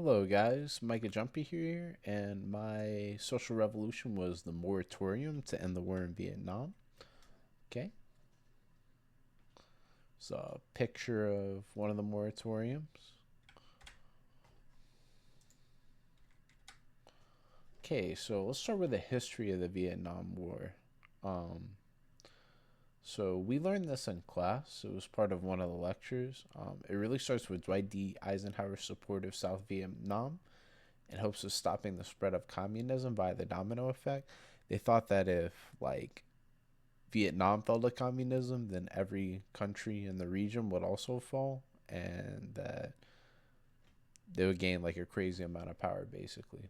Hello, guys. Micah Jumpy here, and my social revolution was the moratorium to end the war in Vietnam. Okay, so a picture of one of the moratoriums. Okay, so let's start with the history of the Vietnam War. Um, so we learned this in class. It was part of one of the lectures. It really starts with Dwight D. Eisenhower's support of South Vietnam in hopes of stopping the spread of communism by the domino effect. They thought that if Vietnam fell to communism, then every country in the region would also fall, and that they would gain like a crazy amount of power, basically.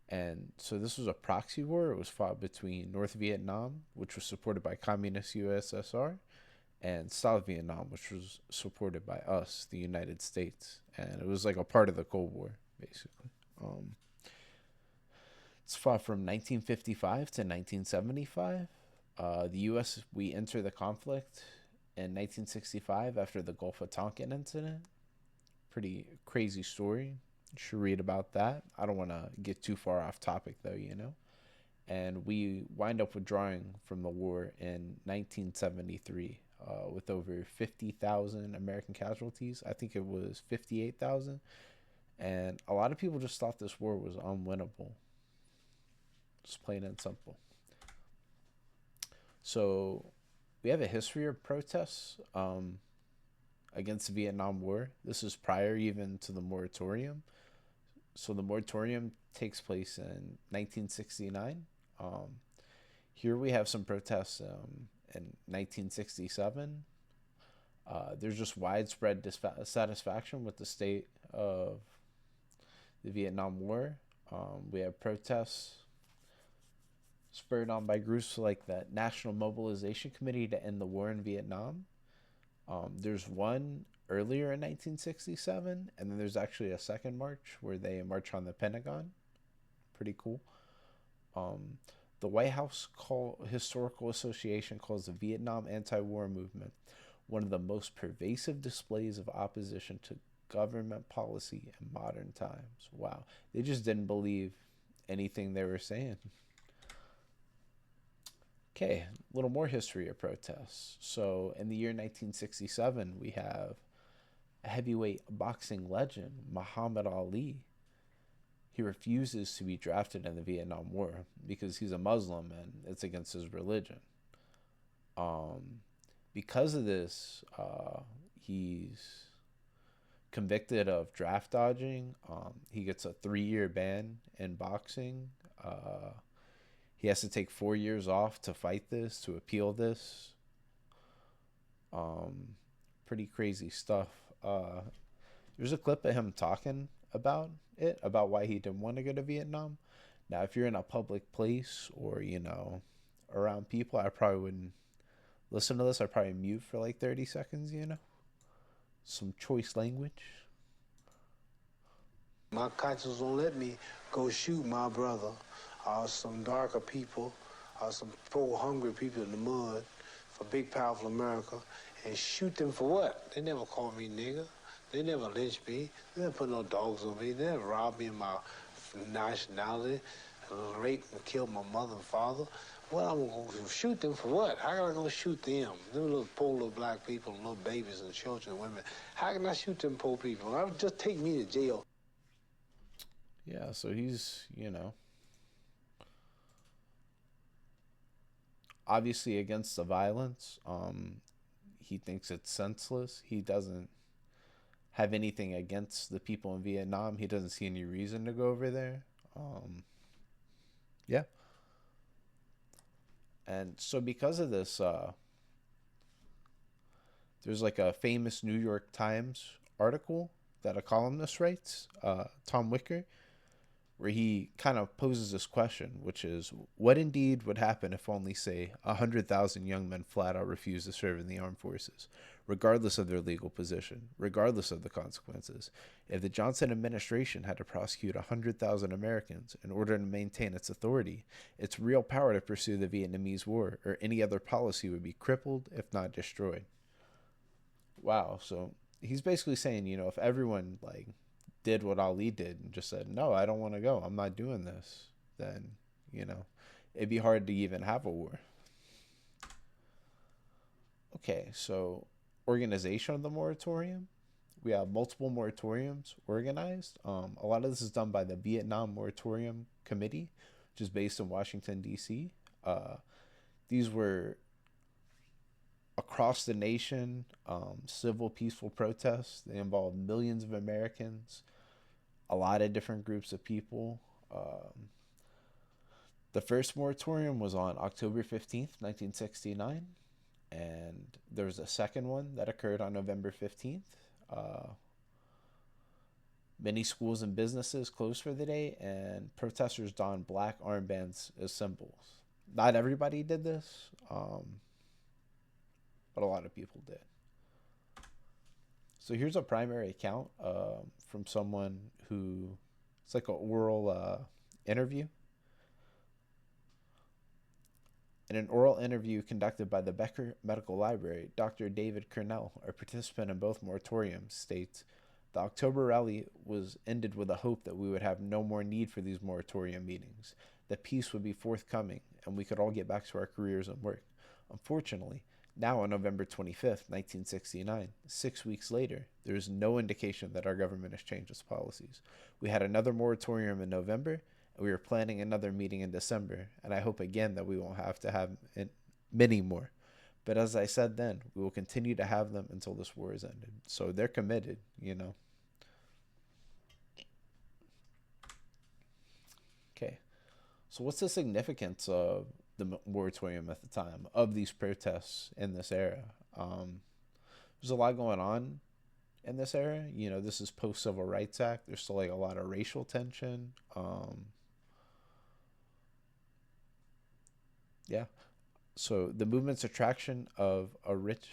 And so this was a proxy war. It was fought between North Vietnam, which was supported by Communist USSR, and South Vietnam, which was supported by us, the United States. And it was like a part of the Cold War, basically. Um, it's fought from 1955 to 1975. The U.S. we enter the conflict in 1965 after the Gulf of Tonkin incident. Pretty crazy story. You should read about that. I don't want to get too far off topic though. And we wind up withdrawing from the war in 1973 with over 50,000 American casualties. I think it was 58,000. And a lot of people just thought this war was unwinnable. Just plain and simple. So we have a history of protests against the Vietnam War. This is prior even to the moratorium. So the moratorium takes place in 1969. Um, Here we have some protests in 1967. There's just widespread dissatisfaction with the state of the Vietnam War. We have protests spurred on by groups like the National Mobilization Committee to end the war in Vietnam. There's one earlier in 1967, and then there's actually a second march where they march on the Pentagon. Pretty cool. Um, the White House Historical Association calls the Vietnam anti-war movement one of the most pervasive displays of opposition to government policy in modern times. Wow, they just didn't believe anything they were saying. Okay, a little more history of protests. So, in the year 1967, we have a heavyweight boxing legend, Muhammad Ali. He refuses to be drafted in the Vietnam War because he's a Muslim and it's against his religion. Um, because of this, he's convicted of draft dodging. He gets a 3-year ban in boxing. He has to take 4 years off to fight this, to appeal this. Um, Pretty crazy stuff. There's a clip of him talking about it, about why he didn't want to go to Vietnam. Now, if you're in a public place or, around people, I probably wouldn't listen to this. I'd probably mute for like 30 seconds. Some choice language. My conscience won't let me go shoot my brother or some darker people or some poor hungry people in the mud for big powerful America and shoot them for what? They never called me nigger. They never lynched me. They never put no dogs on me. They never robbed me of my nationality, raped and killed my mother and father. Well, I'm gonna shoot them for what? How can I go shoot them? Them little poor little black people and little babies and children and women. How can I shoot them poor people? Just take me to jail. Yeah, so he's, obviously against the violence. He thinks it's senseless. He doesn't have anything against the people in Vietnam. He doesn't see any reason to go over there. Yeah. And so because of this, there's like a famous New York Times article that a columnist writes, Tom Wicker, where he kind of poses this question, which is, what indeed would happen if only, say, 100,000 young men flat out refused to serve in the armed forces, regardless of their legal position, regardless of the consequences? If the Johnson administration had to prosecute 100,000 Americans in order to maintain its authority, its real power to pursue the Vietnamese War or any other policy would be crippled, if not destroyed. Wow, so he's basically saying, if everyone, like, did what Ali did and just said, no, I don't want to go, I'm not doing this, then, you know, it'd be hard to even have a war. Okay, so organization of the moratorium. We have multiple moratoriums organized. A lot of this is done by the Vietnam Moratorium Committee, which is based in Washington, D.C. Uh, these were across the nation, civil, peaceful protests. They involved millions of Americans, a lot of different groups of people. The first moratorium was on October 15th, 1969, and there was a second one that occurred on November 15th. Uh, Many schools and businesses closed for the day, and protesters donned black armbands as symbols. Not everybody did this, but a lot of people did. So here's a primary account from someone who, it's like an oral interview. In an oral interview conducted by the Becker Medical Library, Dr. David Cornell, a participant in both moratoriums, states, the October rally was ended with a hope that we would have no more need for these moratorium meetings, that peace would be forthcoming, and we could all get back to our careers and work. Unfortunately, now on November 25th, 1969, 6 weeks later, there is no indication that our government has changed its policies. We had another moratorium in November, and we are planning another meeting in December, and I hope again that we won't have to have many more. But as I said then, we will continue to have them until this war is ended. So they're committed, you know. Okay. So what's the significance of the moratorium at the time, of these protests in this era? There's a lot going on in this era. You know, this is post Civil Rights Act. There's still like a lot of racial tension. Yeah. So the movement's attraction of a rich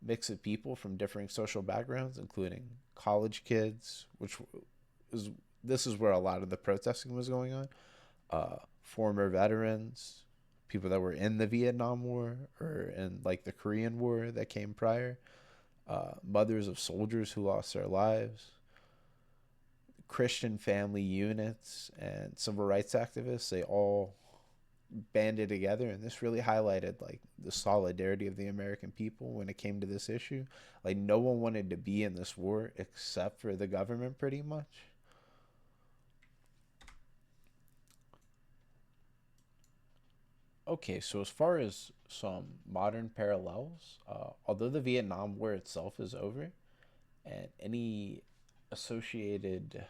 mix of people from differing social backgrounds, including college kids, which is this is where a lot of the protesting was going on. Former veterans, people that were in the Vietnam War or in like the Korean War that came prior, mothers of soldiers who lost their lives, Christian family units, and civil rights activists. They all banded together, and this really highlighted like the solidarity of the American people when it came to this issue. Like no one wanted to be in this war except for the government, pretty much. Okay, so as far as some modern parallels, although the Vietnam War itself is over and any associated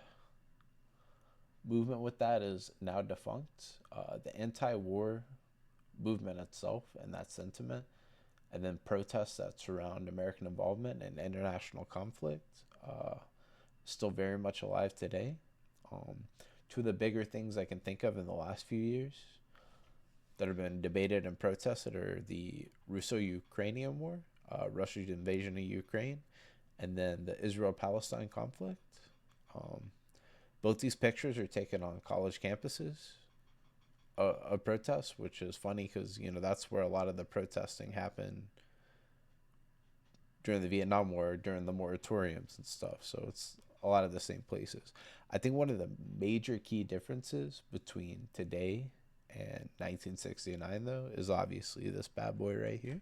movement with that is now defunct, the anti-war movement itself and that sentiment, and then protests that surround American involvement in international conflict, still very much alive today. Um, Two of the bigger things I can think of in the last few years that have been debated and protested are the Russo-Ukrainian War, Russia's invasion of Ukraine, and then the Israel-Palestine conflict. Um, Both these pictures are taken on college campuses of protests, which is funny because you know that's where a lot of the protesting happened during the Vietnam War, during the moratoriums and stuff. So it's a lot of the same places. I think one of the major key differences between today and 1969, though, is obviously this bad boy right here.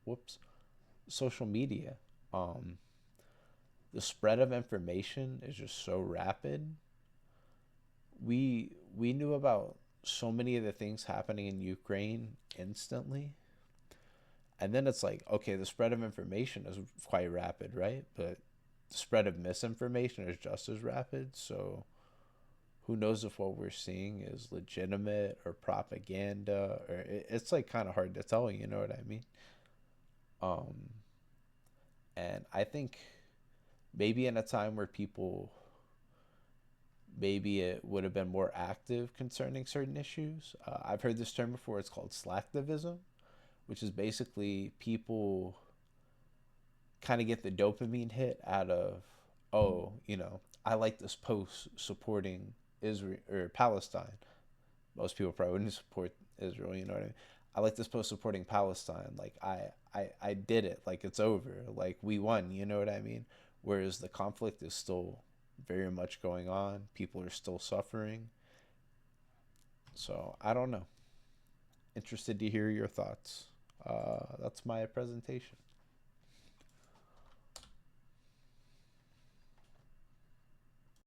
Whoops. Social media. Um, the spread of information is just so rapid. We knew about so many of the things happening in Ukraine instantly. And then it's like, okay, the spread of information is quite rapid, right? But the spread of misinformation is just as rapid. So who knows if what we're seeing is legitimate or propaganda, or it's like kind of hard to tell, you know what I mean? Um, and I think maybe in a time where people, maybe it would have been more active concerning certain issues. I've heard this term before. It's called slacktivism, which is basically people kind of get the dopamine hit out of, oh, you know, I like this post supporting Israel or Palestine. Most people probably wouldn't support Israel, you know what I mean? I like this post supporting Palestine. Like I did it. Like it's over. Like we won. You know what I mean? whereas the conflict is still very much going on. People are still suffering. So I don't know. Interested to hear your thoughts. That's my presentation.